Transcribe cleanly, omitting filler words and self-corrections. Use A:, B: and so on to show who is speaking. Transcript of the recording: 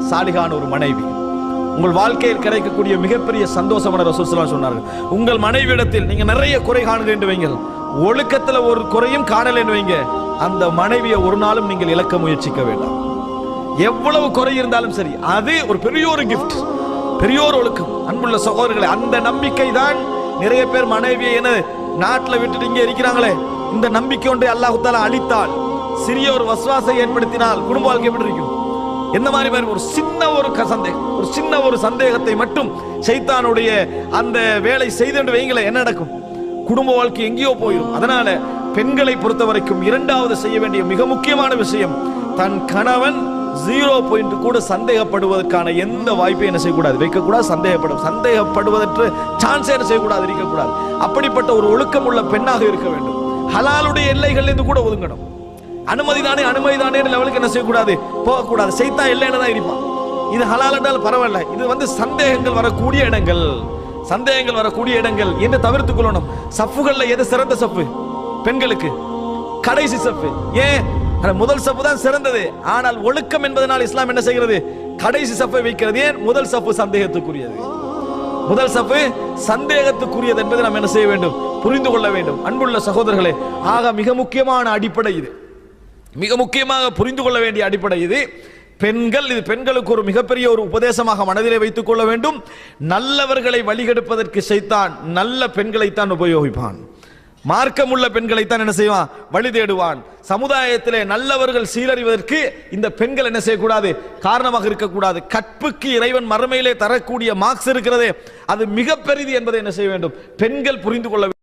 A: சாலிஹான ஒரு மனைவி உங்கள் வாழ்க்கையில் கிடைக்கக்கூடிய மிகப்பெரிய சந்தோஷமான ரசூல் ஸல்லல்லாஹு அலைஹி வஸல்லம் சொன்னார்கள். உங்கள் மனைவியிடத்தில் நீங்க நிறைய குறை காணுகின்ற வைங்கள், ஒழுக்கத்துல ஒரு குறையும் காணலைன்னு வைங்க, அந்த மனைவியை ஒரு நாளும் நீங்கள் இழக்க முயற்சிக்க வேண்டாம். எவ்வளவு குறை இருந்தாலும் சரி, அது ஒரு பெரிய ஒரு கிஃப்ட், பெரிய ஒரு ஒழுக்கம். அன்புள்ள சகோதரர்களே, அந்த நம்பிக்கை தான் நிறைய பேர் மனைவியை என்ன நாட்டில் விட்டுட்டு இங்கே இருக்கிறாங்களே, இந்த நம்பிக்கை ஒன்றை அல்லாஹ் தஆலா அளித்தால், சிறிய ஒரு வஸ்வாசை ஏற்படுத்தினால் குடும்ப வாழ்க்கை எப்படி இருக்கும்? என்ன மாதிரி ஒரு சின்ன ஒரு சந்தேகத்தை மட்டும் ஷைத்தானுடைய அந்த வேலை செய்து வைங்களே, என்ன நடக்கும்? குடும்ப வாழ்க்கை எங்கேயோ போயிடும். அதனால பெண்களை பொறுத்த வரைக்கும் இரண்டாவது செய்ய வேண்டிய மிக முக்கியமான விஷயம், தன் கணவன் 0 பாயிண்ட் கூட சந்தேகப்படுவதற்கான எந்த வாய்ப்பையும் என்ன செய்யக்கூடாது, வைக்கக்கூடாது. சந்தேகப்படுவதற்கு சான்ஸ் என்ன செய்யக்கூடாது, இருக்கக்கூடாது. அப்படிப்பட்ட ஒரு ஒழுக்கம் உள்ள பெண்ணாக இருக்க வேண்டும். ஹலாலுடைய எல்லைகள் இருந்து கூட ஒதுங்கணும். அனுமதிதானே லெவலுக்கு என்ன செய்யக்கூடாது, போகக்கூடாது. சைத்தான் எல்லையில தான் இருப்பான். இது ஹலால் என்றால் பரவாயில்ல, இது சந்தேகங்கள் வரக்கூடிய இடங்கள் என்று தவிர்த்துக் கொள்ளணும். சஃப்புகள்ல எது சிறந்த சஃப்பு? பெண்களுக்கு கடைசி சஃப்பு. ஏன்? முதல் சஃப்பு தான் சிறந்தது. ஆனால் ஒழுக்கம் என்பதனால் இஸ்லாம் என்ன செய்கிறது, கடைசி சஃப்பை வைக்கிறது. ஏன்? முதல் சஃப்பு சந்தேகத்துக்குரியது என்பதை நாம் என்ன செய்ய வேண்டும், புரிந்து கொள்ள வேண்டும். அன்புள்ள சகோதரர்களே, ஆக மிக முக்கியமான அடிப்படை இது, மிக முக்கியமாக புரிந்து கொள்ள வேண்டிய அடிப்படை இது. இது பெண்களுக்கு ஒரு மிகப்பெரிய ஒரு உபதேசமாக மனதிலே வைத்துக் கொள்ள வேண்டும். நல்லவர்களை வழிகெடுப்பதற்கு ஷைத்தான் நல்ல பெண்களைத்தான் உபயோகிப்பான். மார்க்கமுள்ள பெண்களைத்தான் என்ன செய்வான், வழி தேடுவான். சமுதாயத்திலே நல்லவர்கள் சீரழிவதற்கு இந்த பெண்கள் என்ன செய்யக்கூடாது, காரணமாக இருக்கக்கூடாது. கற்புக்கு இறைவன் மறுமையிலே தரக்கூடிய மார்க்ஸ் இருக்கிறதே, அது மிக பெரிது என்பதை என்ன செய்ய வேண்டும், பெண்கள் புரிந்து கொள்ள வேண்டும்.